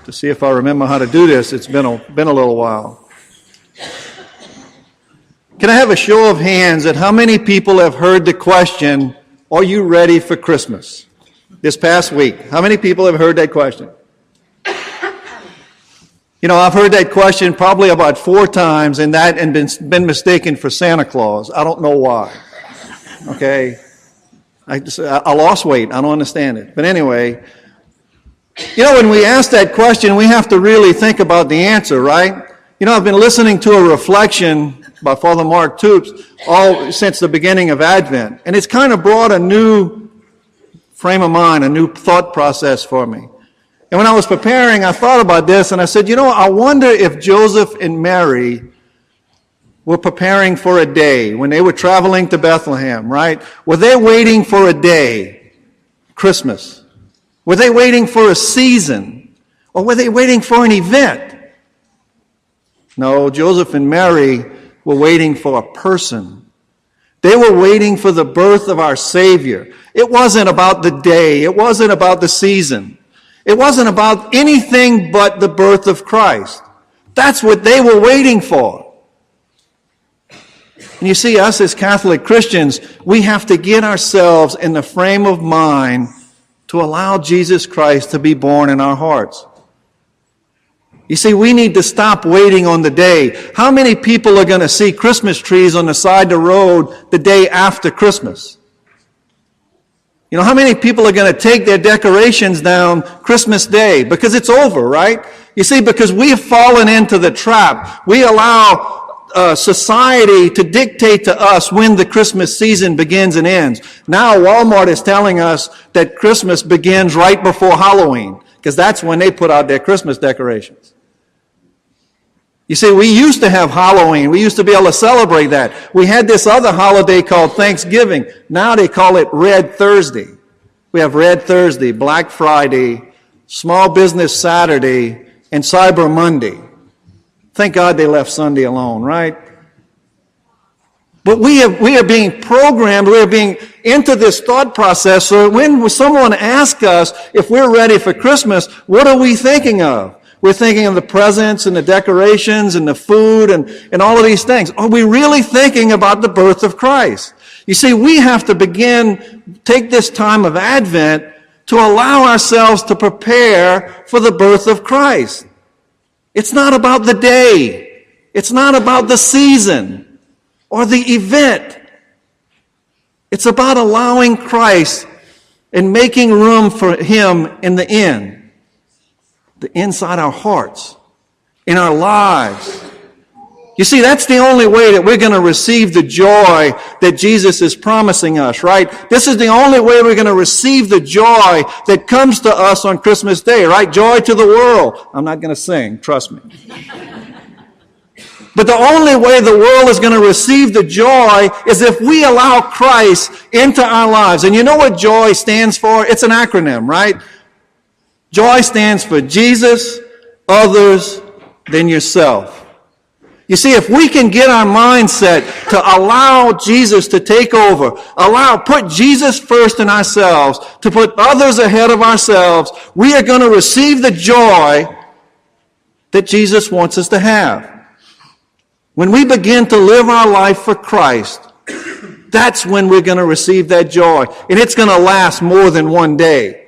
to see if I remember how to do this. It's been a little while. Can I have a show of hands at how many people have heard the question, are you ready for Christmas? This past week. How many people have heard that question? You know, I've heard that question probably about 4 times and been mistaken for Santa Claus. I don't know why. Okay? I lost weight. I don't understand it. But anyway, you know, when we ask that question, we have to really think about the answer, right? You know, I've been listening to a reflection by Father Mark Toops all since the beginning of Advent. And it's kind of brought a new frame of mind, a new thought process for me. And when I was preparing, I thought about this and I said, you know, I wonder if Joseph and Mary were preparing for a day when they were traveling to Bethlehem, right? Were they waiting for a day, Christmas? Were they waiting for a season? Or were they waiting for an event? No, Joseph and Mary were waiting for a person. They were waiting for the birth of our Savior. It wasn't about the day. It wasn't about the season. It wasn't about anything but the birth of Christ. That's what they were waiting for. And you see, us as Catholic Christians, we have to get ourselves in the frame of mind to allow Jesus Christ to be born in our hearts. You see, we need to stop waiting on the day. How many people are going to see Christmas trees on the side of the road the day after Christmas? You know, how many people are going to take their decorations down Christmas Day? Because it's over, right? You see, because we have fallen into the trap. We allow society to dictate to us when the Christmas season begins and ends. Now Walmart is telling us that Christmas begins right before Halloween, because that's when they put out their Christmas decorations. You see, we used to have Halloween. We used to be able to celebrate that. We had this other holiday called Thanksgiving. Now they call it Red Thursday. We have Red Thursday, Black Friday, Small Business Saturday, and Cyber Monday. Thank God they left Sunday alone, right? But we are being programmed, we are being into this thought process, so when someone asks us if we're ready for Christmas, what are we thinking of? We're thinking of the presents and the decorations and the food and all of these things. Are we really thinking about the birth of Christ? You see, we have to take this time of Advent to allow ourselves to prepare for the birth of Christ. It's not about the day. It's not about the season or the event. It's about allowing Christ and making room for Him in the inside our hearts, in our lives. You see, that's the only way that we're going to receive the joy that Jesus is promising us, right? This is the only way we're going to receive the joy that comes to us on Christmas Day, right? Joy to the world. I'm not going to sing, trust me. But the only way the world is going to receive the joy is if we allow Christ into our lives. And you know what joy stands for? It's an acronym, right? Joy stands for Jesus, others, then yourself. You see, if we can get our mindset to allow Jesus to take over, put Jesus first in ourselves, to put others ahead of ourselves, we are going to receive the joy that Jesus wants us to have. When we begin to live our life for Christ, that's when we're going to receive that joy. And it's going to last more than one day.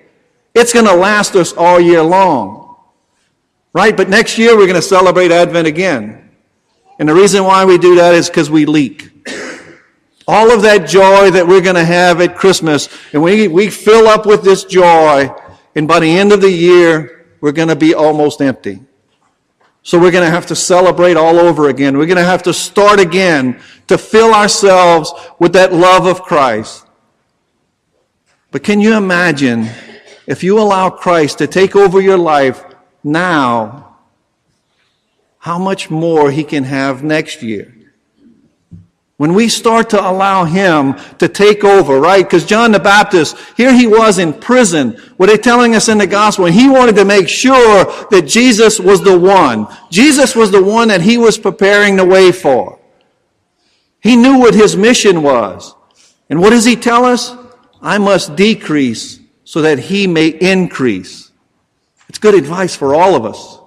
It's going to last us all year long. Right? But next year we're going to celebrate Advent again. And the reason why we do that is because we leak. All of that joy that we're going to have at Christmas, and we fill up with this joy, and by the end of the year, we're going to be almost empty. So we're going to have to celebrate all over again. We're going to have to start again to fill ourselves with that love of Christ. But can you imagine if you allow Christ to take over your life now, how much more He can have next year? When we start to allow Him to take over, right? Because John the Baptist, here he was in prison. What they're telling us in the gospel, and he wanted to make sure that Jesus was the one. Jesus was the one that he was preparing the way for. He knew what his mission was. And what does he tell us? I must decrease so that He may increase. It's good advice for all of us.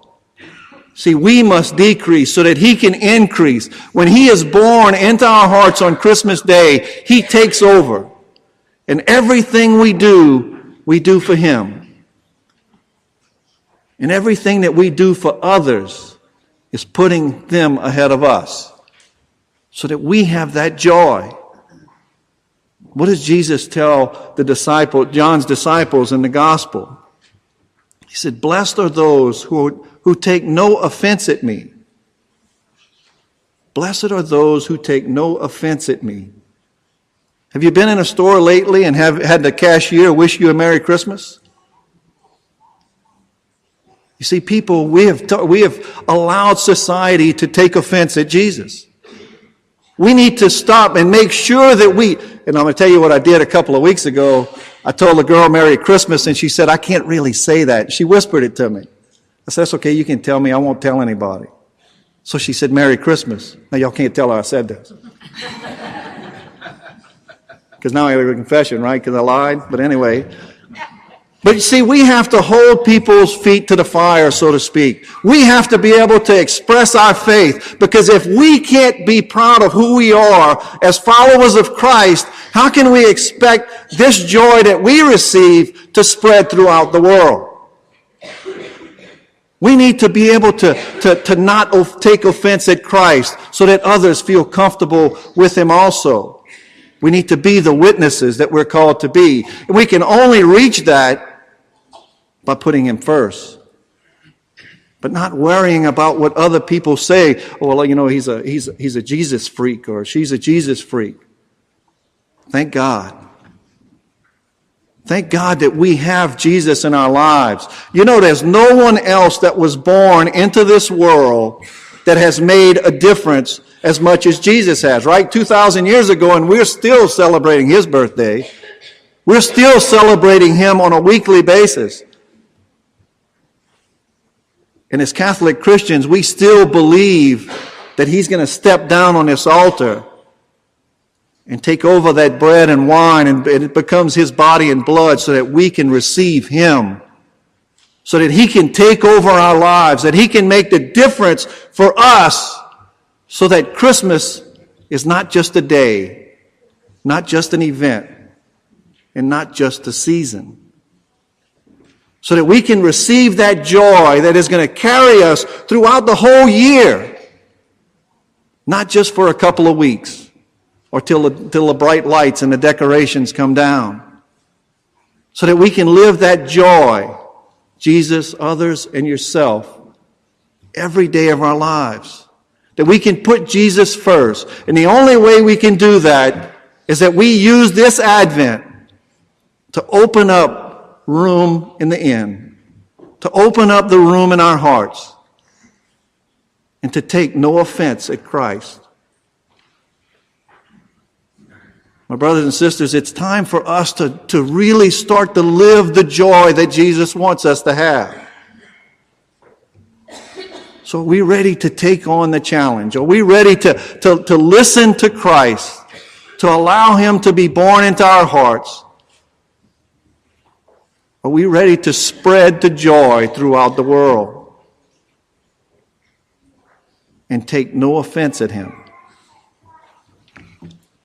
See, we must decrease so that he can increase. When he is born into our hearts on Christmas Day, he takes over. And everything we do for him. And everything that we do for others is putting them ahead of us so that we have that joy. What does Jesus tell John's disciples in the gospel? He said, "Blessed are those who take no offense at me." Blessed are those who take no offense at me. Have you been in a store lately and have had the cashier wish you a Merry Christmas? You see, people, we have allowed society to take offense at Jesus. We need to stop and make sure that and I'm going to tell you what I did a couple of weeks ago. I told a girl Merry Christmas, and she said, "I can't really say that." She whispered it to me. I said, "That's okay, you can tell me, I won't tell anybody." So she said, "Merry Christmas." Now y'all can't tell her I said this. Because now I have a confession, right? Because I lied. But anyway. But you see, we have to hold people's feet to the fire, so to speak. We have to be able to express our faith. Because if we can't be proud of who we are as followers of Christ, how can we expect this joy that we receive to spread throughout the world? We need to be able to not take offense at Christ so that others feel comfortable with him also. We need to be the witnesses that we're called to be. And we can only reach that by putting him first. But not worrying about what other people say. "Oh, well, you know, he's a Jesus freak," or "she's a Jesus freak." Thank God. Thank God that we have Jesus in our lives. You know, there's no one else that was born into this world that has made a difference as much as Jesus has, right? 2,000 years ago, and we're still celebrating his birthday. We're still celebrating him on a weekly basis. And as Catholic Christians, we still believe that he's going to step down on this altar and take over that bread and wine, and it becomes his body and blood so that we can receive him, so that he can take over our lives, that he can make the difference for us, so that Christmas is not just a day, not just an event, and not just a season. So that we can receive that joy that is going to carry us throughout the whole year, not just for a couple of weeks, or till the bright lights and the decorations come down. So that we can live that joy, Jesus, others, and yourself, every day of our lives. That we can put Jesus first. And the only way we can do that is that we use this Advent to open up room in the inn, to open up the room in our hearts, and to take no offense at Christ. My brothers and sisters, it's time for us to really start to live the joy that Jesus wants us to have. So are we ready to take on the challenge? Are we ready to listen to Christ, to allow him to be born into our hearts? Are we ready to spread the joy throughout the world and take no offense at him?